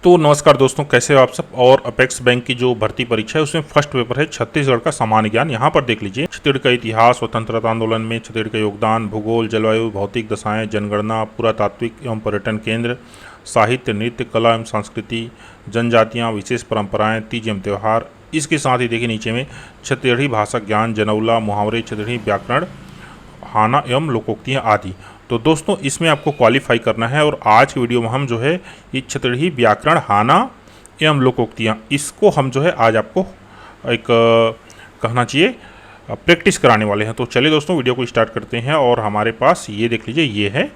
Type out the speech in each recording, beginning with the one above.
तो नमस्कार दोस्तों, कैसे हो आप सब। और अपेक्स बैंक की जो भर्ती परीक्षा है उसमें फर्स्ट पेपर है छत्तीसगढ़ का सामान्य ज्ञान। यहाँ पर देख लीजिए छत्तीसगढ़ का इतिहास, स्वतंत्रता आंदोलन में छत्तीसगढ़ का योगदान, भूगोल, जलवायु, भौतिक दशाएं, जनगणना, पुरातात्विक एवं पर्यटन केंद्र, साहित्य, नृत्य, कला एवं संस्कृति, जनजातियाँ, विशेष परंपराएं, तीज एवं त्यौहार। इसके साथ ही देखिए नीचे में छत्तीसगढ़ी भाषा ज्ञान, जनौला, मुहावरे, छत्तीसगढ़ी व्याकरण, हाना एवं लोकोक्तियाँ आदि। तो दोस्तों इसमें आपको क्वालिफाई करना है और आज की वीडियो में हम जो है ये छत्तीसगढ़ी व्याकरण, हाना एवं लोकोक्तियाँ, इसको हम जो है आज आपको एक कहना चाहिए प्रैक्टिस कराने वाले हैं। तो चलिए दोस्तों वीडियो को स्टार्ट करते हैं। और हमारे पास ये देख लीजिए, ये है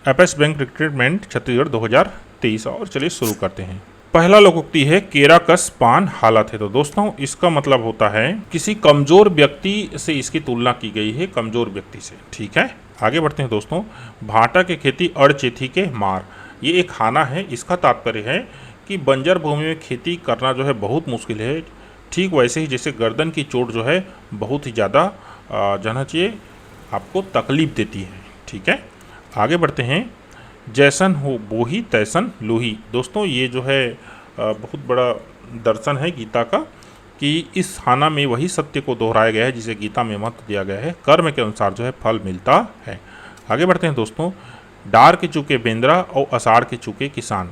अपेक्स बैंक रिक्रूटमेंट छत्तीसगढ़ 2023। और चलिए शुरू करते हैं। पहला लोकोक्ति है केरा कस पान हालत है। तो दोस्तों इसका मतलब होता है किसी कमजोर व्यक्ति से इसकी तुलना की गई है, कमजोर व्यक्ति से। ठीक है, आगे बढ़ते हैं दोस्तों। भाटा के खेती अड़चेथी के मार, ये एक हाना है। इसका तात्पर्य है कि बंजर भूमि में खेती करना जो है बहुत मुश्किल है। ठीक वैसे ही जैसे गर्दन की चोट जो है बहुत ही ज़्यादा जाना चाहिए आपको तकलीफ देती है। ठीक है, आगे बढ़ते हैं। जैसन हो बोही तैसन लूही। दोस्तों ये जो है बहुत बड़ा दर्शन है गीता का कि इस हाना में वही सत्य को दोहराया गया है जिसे गीता में महत्व दिया गया है। कर्म के अनुसार जो है फल मिलता है। आगे बढ़ते हैं दोस्तों। डार के चूके बेंद्रा और अषाढ़ के चूके किसान।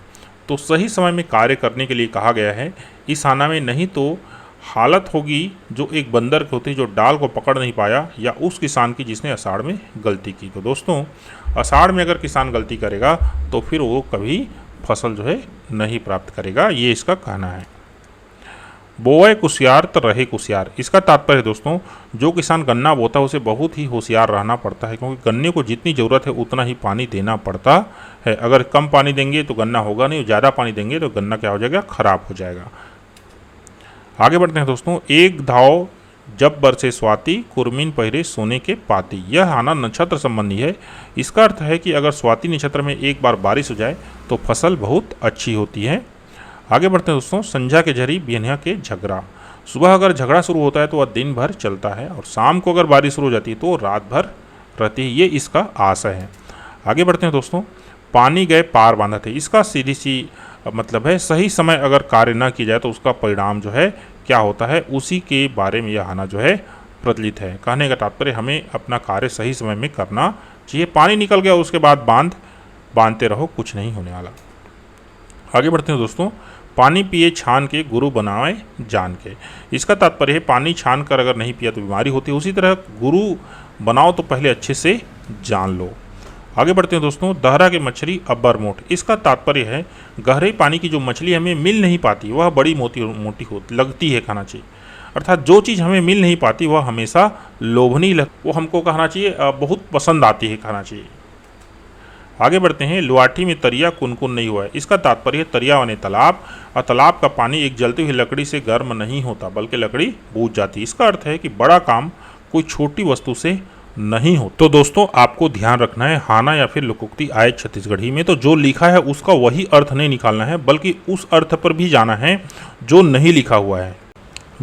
तो सही समय में कार्य करने के लिए कहा गया है। इस हाना में नहीं तो हालत होगी जो एक बंदर की होती है जो डाल को पकड़ नहीं पाया, या उस किसान की जिसने अषाढ़ में गलती की। तो दोस्तों अषाढ़ में अगर किसान गलती करेगा तो फिर वो कभी फसल जो है नहीं प्राप्त करेगा, ये इसका कहना है। बोए कुशियार तो रहे कुशियार। इसका तात्पर्य दोस्तों जो किसान गन्ना बोता है उसे बहुत ही होशियार रहना पड़ता है, क्योंकि गन्ने को जितनी ज़रूरत है उतना ही पानी देना पड़ता है। अगर कम पानी देंगे तो गन्ना होगा नहीं, ज़्यादा पानी देंगे तो गन्ना क्या हो जाएगा, खराब हो जाएगा। आगे बढ़ते हैं दोस्तों। एक धाव जब बरसे स्वाति, कुर्मीन पहिरे सोने के पाती। यह हाना नक्षत्र संबंधी है। इसका अर्थ है कि अगर स्वाति नक्षत्र में एक बार बारिश हो जाए तो फसल बहुत अच्छी होती है। आगे बढ़ते हैं दोस्तों। संझा के झरी बिहनिया के झगड़ा। सुबह अगर झगड़ा शुरू होता है तो वह दिन भर चलता है, और शाम को अगर बारिश शुरू हो जाती है तो रात भर रहती है, ये इसका आशय है। आगे बढ़ते हैं दोस्तों। पानी गए पार बांधा थे। इसका सीधी सी मतलब है सही समय अगर कार्य न किया जाए तो उसका परिणाम जो है क्या होता है, उसी के बारे में यह हाना जो है प्रचलित है। कहने का तात्पर्य हमें अपना कार्य सही समय में करना चाहिए। पानी निकल गया उसके बाद बांधते रहो, कुछ नहीं होने वाला। आगे बढ़ते हैं दोस्तों। पानी पिए छान के गुरु बनाए जान के। इसका तात्पर्य है पानी छान कर अगर नहीं पिया तो बीमारी होती है, उसी तरह गुरु बनाओ तो पहले अच्छे से जान लो। आगे बढ़ते हैं दोस्तों। दहरा के मछली अब्बर मोट। इसका तात्पर्य है गहरे पानी की जो मछली हमें मिल नहीं पाती वह बड़ी मोटी होती लगती है खाना चाहिए। अर्थात जो चीज़ हमें मिल नहीं पाती वह हमेशा लोभनी वो हमको कहना चाहिए बहुत पसंद आती है खाना चाहिए। आगे बढ़ते हैं। लुआठी में तरिया कुनकुन नहीं हुआ है। इसका तात्पर्य है तरिया बने तालाब, और तालाब का पानी एक जलती हुई लकड़ी से गर्म नहीं होता बल्कि लकड़ी बूझ जाती है। इसका अर्थ है कि बड़ा काम कोई छोटी वस्तु से नहीं हो। तो दोस्तों आपको ध्यान रखना है, हाना या फिर लोकोक्ति आए छत्तीसगढ़ी में तो जो लिखा है उसका वही अर्थ नहीं निकालना है, बल्कि उस अर्थ पर भी जाना है जो नहीं लिखा हुआ है।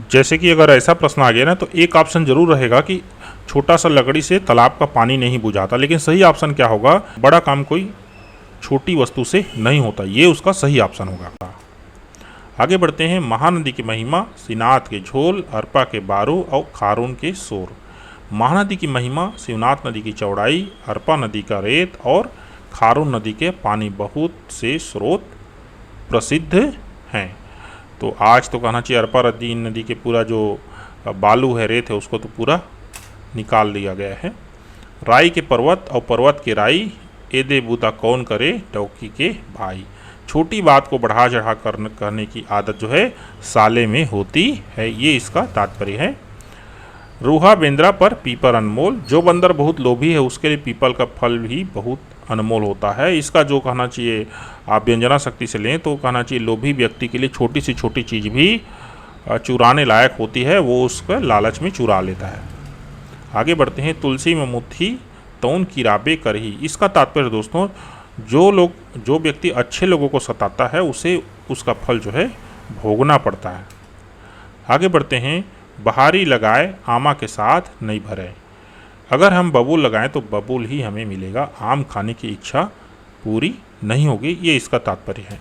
जैसे कि अगर ऐसा प्रश्न आ गया ना तो एक ऑप्शन जरूर रहेगा कि छोटा सा लकड़ी से तालाब का पानी नहीं बुझाता, लेकिन सही ऑप्शन क्या होगा, बड़ा काम कोई छोटी वस्तु से नहीं होता, ये उसका सही ऑप्शन होगा। आगे बढ़ते हैं। महानदी की महिमा, सिनात के झोल, अरपा के बारू और खारून के शोर। महानदी की महिमा, शिवनाथ नदी की चौड़ाई, अरपा नदी का रेत और खारून नदी के पानी बहुत से स्रोत प्रसिद्ध हैं। तो आज तो कहना चाहिए अरपा नदी के पूरा जो बालू है, रेत है, उसको तो पूरा निकाल दिया गया है। राई के पर्वत और पर्वत के राई, एदे बूता कौन करे टौकी के भाई। छोटी बात को बढ़ा चढ़ा करने की आदत जो है साले में होती है, ये इसका तात्पर्य है। रूहा बेंद्रा पर पीपल अनमोल। जो बंदर बहुत लोभी है उसके लिए पीपल का फल भी बहुत अनमोल होता है। इसका जो कहना चाहिए आप व्यंजना शक्ति से लें तो कहना चाहिए लोभी व्यक्ति के लिए छोटी सी छोटी चीज़ भी चुराने लायक होती है, वो उसका लालच में चुरा लेता है। आगे बढ़ते हैं। तुलसी में मुट्ठी तौन किराबे करही। इसका तात्पर्य दोस्तों जो व्यक्ति अच्छे लोगों को सताता है उसे उसका फल जो है भोगना पड़ता है। आगे बढ़ते हैं। बहारी लगाए आमा के साथ नहीं भरे। अगर हम बबूल लगाएं तो बबूल ही हमें मिलेगा, आम खाने की इच्छा पूरी नहीं होगी, ये इसका तात्पर्य है।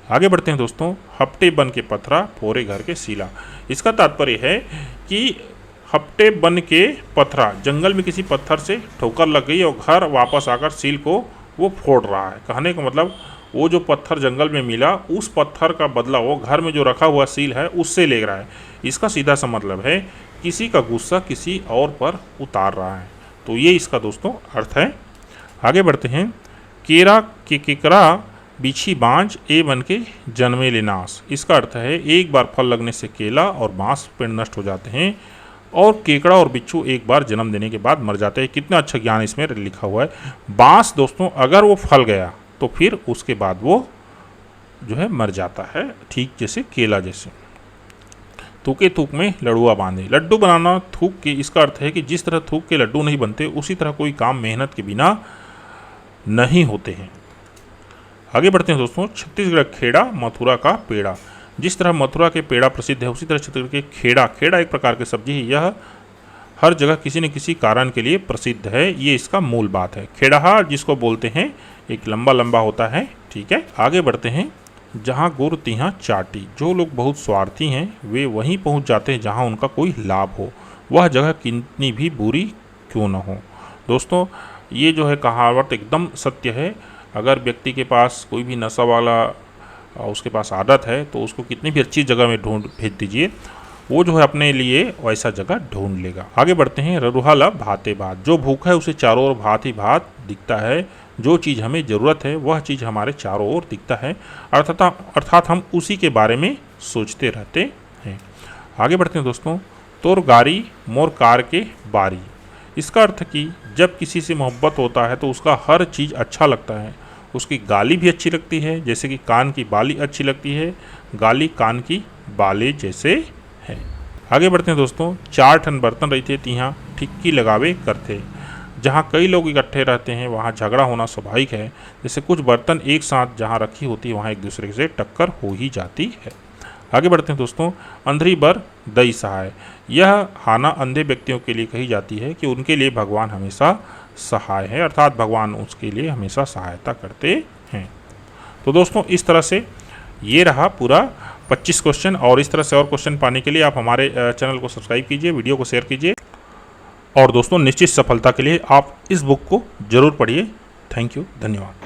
आगे बढ़ते हैं दोस्तों, हफ्ते बन के पथरा फोरे घर के सीला। इसका तात्पर्य है कि हफ्ते बन के पथरा, जंगल में किसी पत्थर से ठोकर लग गई और घर वापस आकर सील को वो फोड़ रहा है। कहने का मतलब वो जो पत्थर जंगल में मिला उस पत्थर का बदला वो घर में जो रखा हुआ सील है उससे ले रहा है। इसका सीधा सा मतलब है किसी का गुस्सा किसी और पर उतार रहा है। तो ये इसका दोस्तों अर्थ है। आगे बढ़ते हैं, केरा के केकरा बिछी बांझ ए बन के जन्मे ले नाश। इसका अर्थ है एक बार फल लगने से केला और बांस पेड़ नष्ट हो जाते हैं और केकड़ा और बिच्छू एक बार जन्म देने के बाद मर जाते हैं। कितना अच्छा ज्ञान इसमें लिखा हुआ है। बांस दोस्तों अगर वो फल गया तो फिर उसके बाद वो जो है मर जाता है, ठीक जैसे केला जैसे। थूके थूक में लड़ुआ बांधे, लड्डू बनाना थूक के, इसका अर्थ है कि जिस तरह थूक के लड्डू नहीं बनते उसी तरह कोई काम मेहनत के बिना नहीं होते हैं। आगे बढ़ते हैं दोस्तों, छत्तीसगढ़ खेड़ा मथुरा का पेड़ा। जिस तरह मथुरा के पेड़ा प्रसिद्ध है उसी तरह छत्तीसगढ़ के खेड़ा, खेड़ा एक प्रकार की सब्जी है। यह हर जगह किसी न किसी कारण के लिए प्रसिद्ध है, ये इसका मूल बात है। खेड़हा जिसको बोलते हैं, एक लंबा लंबा होता है, ठीक है। आगे बढ़ते हैं, जहाँ गुर तिहाँ चाटी। जो लोग बहुत स्वार्थी हैं वे वहीं पहुँच जाते हैं जहाँ उनका कोई लाभ हो, वह जगह कितनी भी बुरी क्यों न हो। दोस्तों ये जो है कहावत एकदम सत्य है। अगर व्यक्ति के पास कोई भी नशा वाला उसके पास आदत है तो उसको कितनी भी अच्छी जगह में ढूंढ भेज दीजिए, वो जो है अपने लिए वैसा जगह ढूंढ लेगा। आगे बढ़ते हैं, ररुहाला भाते भात। जो भूखा है उसे चारों ओर भात ही भात दिखता है। जो चीज़ हमें ज़रूरत है वह चीज़ हमारे चारों ओर दिखता है, अर्थात हम उसी के बारे में सोचते रहते हैं। आगे बढ़ते हैं दोस्तों, तोर गारी मोर कार के बारी। इसका अर्थ कि जब किसी से मोहब्बत होता है तो उसका हर चीज़ अच्छा लगता है। उसकी गाली भी अच्छी लगती है, जैसे कि कान की बाली अच्छी लगती है, गाली कान की बाले जैसे है। आगे बढ़ते हैं दोस्तों, चार ठन बर्तन रहते तिहाँ ठिक्की लगावे करते। जहाँ कई लोग इकट्ठे रहते हैं वहाँ झगड़ा होना स्वाभाविक है। जैसे कुछ बर्तन एक साथ जहाँ रखी होती है वहाँ एक दूसरे से टक्कर हो ही जाती है। आगे बढ़ते हैं दोस्तों, अंधरी बर दई सहाय। यह हाना अंधे व्यक्तियों के लिए कही जाती है कि उनके लिए भगवान हमेशा सहाय है, अर्थात भगवान उसके लिए हमेशा सहायता करते हैं। तो दोस्तों इस तरह से ये रहा पूरा 25 क्वेश्चन, और इस तरह से और क्वेश्चन पाने के लिए आप हमारे चैनल को सब्सक्राइब कीजिए, वीडियो को शेयर कीजिए, और दोस्तों निश्चित सफलता के लिए आप इस बुक को जरूर पढ़िए। थैंक यू, धन्यवाद।